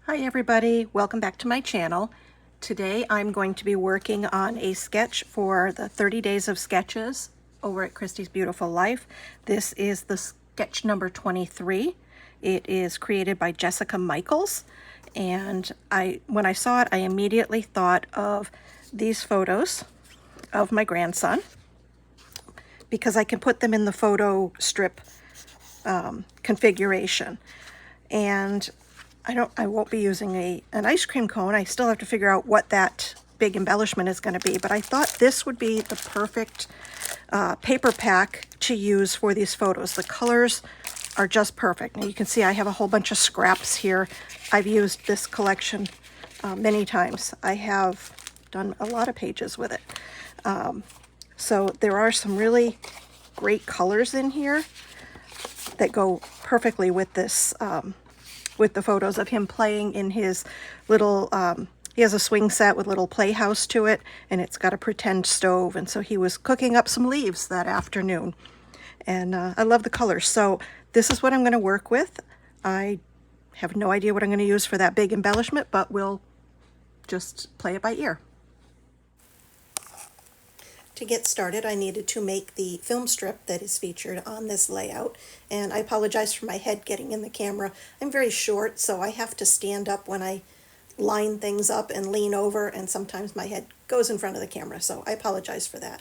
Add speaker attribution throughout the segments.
Speaker 1: Hi everybody, welcome back to my channel. Today I'm going to be working on a sketch for the 30 Days of Sketches over at Christie's Beautiful Life. This is the sketch number 23. It is created by Jessica Michaels, and when I saw it I immediately thought of these photos of my grandson because I can put them in the photo strip configuration. And I won't be using an ice cream cone. I still have to figure out what that big embellishment is going to be, but I thought this would be the perfect paper pack to use for these photos. The colors are just perfect. Now you can see I have a whole bunch of scraps here. I've used this collection many times. I have done a lot of pages with it. So there are some really great colors in here that go perfectly with this, with the photos of him playing in his little, he has a swing set with a little playhouse to it, and it's got a pretend stove, and so he was cooking up some leaves that afternoon. And I love the colors. So this is what I'm going to work with. I have no idea what I'm going to use for that big embellishment, but we'll just play it by ear. To get started, I needed to make the film strip that is featured on this layout, and I apologize for my head getting in the camera. I'm very short, so I have to stand up when I line things up and lean over, and sometimes my head goes in front of the camera, so I apologize for that.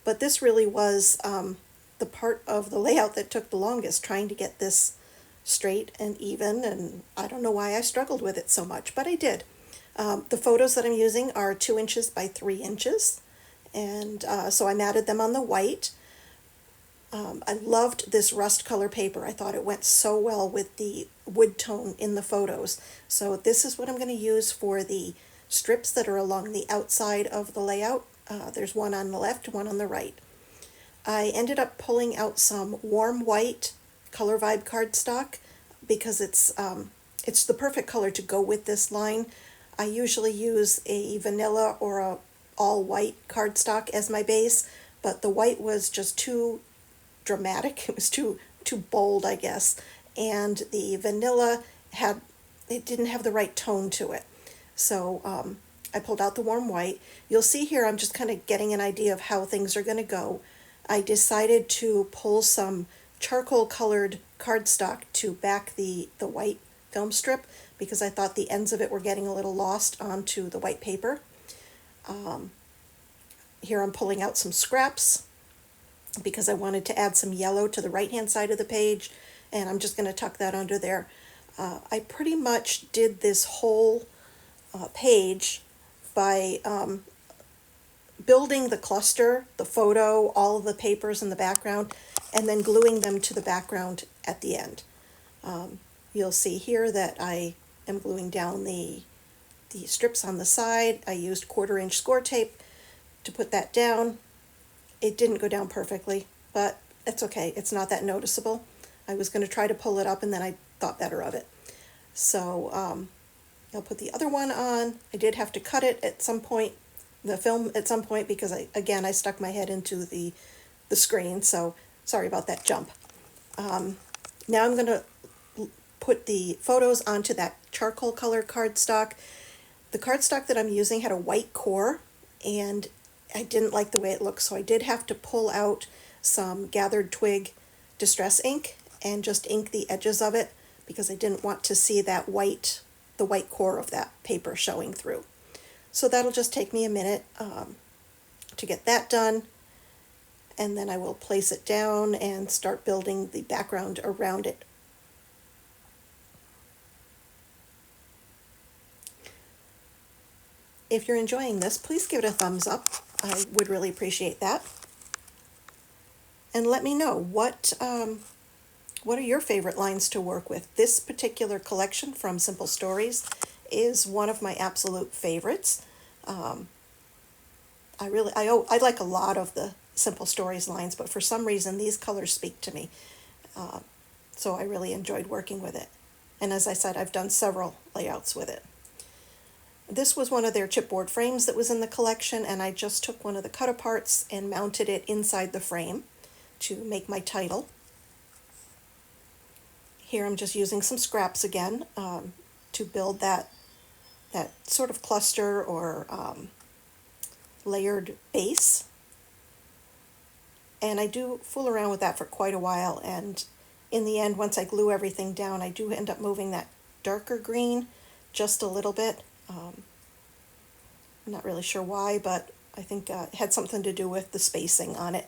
Speaker 1: But this really was the part of the layout that took the longest, trying to get this straight and even, and I don't know why I struggled with it so much, but I did. The photos that I'm using are 2 inches by 3 inches. And so I matted them on the white. I loved this rust color paper. I thought it went so well with the wood tone in the photos. So this is what I'm going to use for the strips that are along the outside of the layout. There's one on the left, one on the right. I ended up pulling out some warm white Color Vibe cardstock because it's the perfect color to go with this line. I usually use a vanilla or a all white cardstock as my base, but the white was just too dramatic. It was too bold, I guess, and the vanilla didn't have the right tone to it. So I pulled out the warm white. You'll see here I'm just kind of getting an idea of how things are going to go. I decided to pull some charcoal colored cardstock to back the white film strip because I thought the ends of it were getting a little lost onto the white paper. Here I'm pulling out some scraps because I wanted to add some yellow to the right hand side of the page, and I'm just going to tuck that under there. I pretty much did this whole page by building the cluster, the photo, all of the papers in the background, and then gluing them to the background at the end. You'll see here that I am gluing down the strips on the side. I used 1/4 inch score tape to put that down. It didn't go down perfectly, but it's okay. It's not that noticeable. I was going to try to pull it up, and then I thought better of it. So I'll put the other one on. I did have to cut it at some point, the film at some point, because I stuck my head into the screen, so sorry about that jump. Now I'm going to put the photos onto that charcoal color cardstock. The cardstock that I'm using had a white core, and I didn't like the way it looked, so I did have to pull out some gathered twig distress ink and just ink the edges of it because I didn't want to see the white core of that paper showing through. So that'll just take me a minute to get that done, and then I will place it down and start building the background around it. If you're enjoying this, please give it a thumbs up. I would really appreciate that. And let me know what are your favorite lines to work with. This particular collection from Simple Stories is one of my absolute favorites. I like a lot of the Simple Stories lines, but for some reason these colors speak to me. So I really enjoyed working with it. And as I said, I've done several layouts with it. This was one of their chipboard frames that was in the collection, and I just took one of the cut aparts and mounted it inside the frame to make my title. Here I'm just using some scraps again to build that sort of cluster or layered base. And I do fool around with that for quite a while, and in the end, once I glue everything down, I do end up moving that darker green just a little bit. I'm not really sure why, but I think it had something to do with the spacing on it.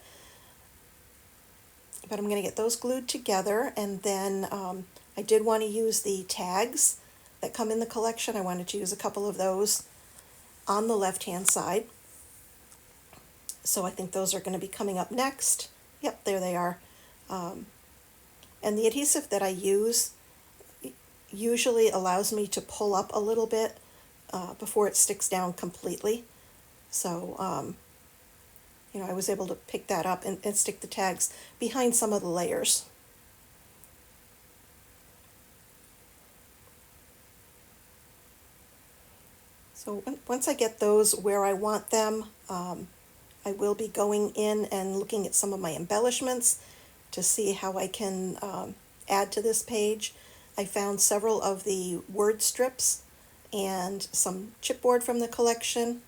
Speaker 1: But I'm going to get those glued together, and then I did want to use the tags that come in the collection. I wanted to use a couple of those on the left-hand side. So I think those are going to be coming up next. Yep, there they are. And the adhesive that I use usually allows me to pull up a little bit before it sticks down completely. So, you know, I was able to pick that up and stick the tags behind some of the layers. So once I get those where I want them, I will be going in and looking at some of my embellishments to see how I can add to this page. I found several of the word strips and some chipboard from the collection.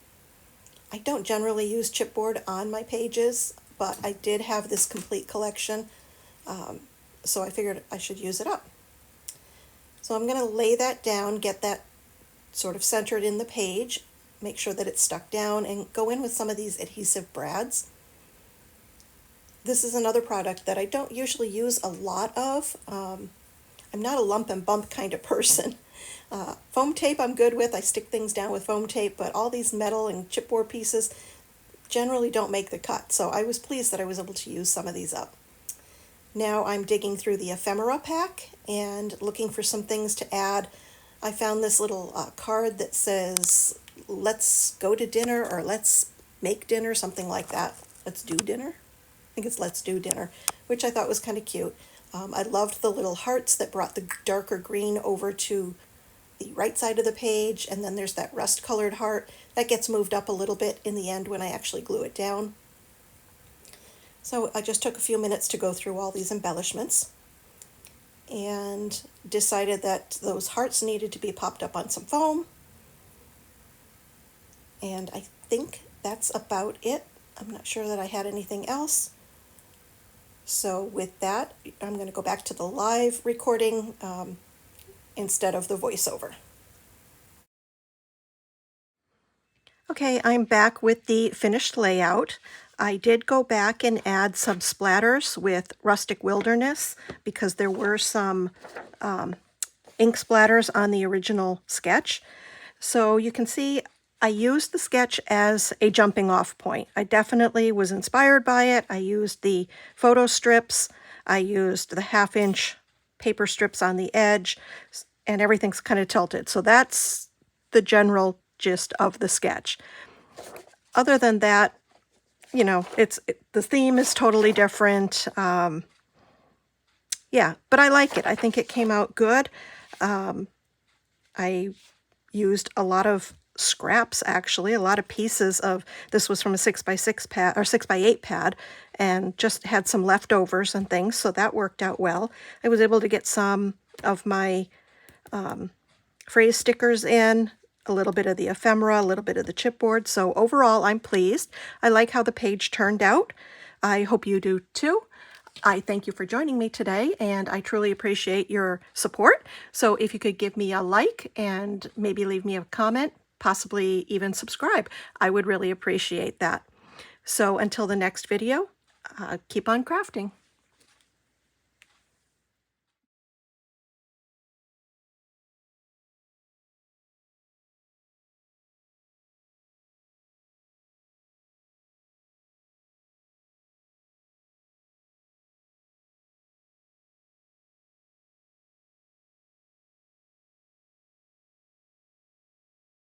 Speaker 1: I don't generally use chipboard on my pages, but I did have this complete collection, so I figured I should use it up. So I'm going to lay that down, get that sort of centered in the page, make sure that it's stuck down, and go in with some of these adhesive brads. This is another product that I don't usually use a lot of. I'm not a lump and bump kind of person. Foam tape I'm good with. I stick things down with foam tape, but all these metal and chipboard pieces generally don't make the cut. So I was pleased that I was able to use some of these up. Now I'm digging through the ephemera pack and looking for some things to add. I found this little card that says, "Let's go to dinner," or "Let's make dinner," something like that. Let's do dinner? I think it's "Let's do dinner," which I thought was kind of cute. I loved the little hearts that brought the darker green over to the right side of the page, and then there's that rust-colored heart that gets moved up a little bit in the end when I actually glue it down. So I just took a few minutes to go through all these embellishments and decided that those hearts needed to be popped up on some foam. And I think that's about it. I'm not sure that I had anything else. So with that, I'm going to go back to the live recording instead of the voiceover. Okay, I'm back with the finished layout. I did go back and add some splatters with Rustic Wilderness because there were some ink splatters on the original sketch. So you can see I used the sketch as a jumping off point. I definitely was inspired by it. I used the photo strips, I used the 1/2-inch paper strips on the edge, and everything's kind of tilted. So that's the general gist of the sketch. Other than that, you know, the theme is totally different. Yeah, but I like it. I think it came out good. I used a lot of scraps, actually, a lot of pieces of, this was from a 6x6 pad, or 6x8 pad, and just had some leftovers and things, so that worked out well. I was able to get some of my phrase stickers in, a little bit of the ephemera, a little bit of the chipboard, so overall I'm pleased. I like how the page turned out. I hope you do too. I thank you for joining me today, and I truly appreciate your support. So if you could give me a like and maybe leave me a comment, possibly even subscribe, I would really appreciate that. So until the next video, keep on crafting.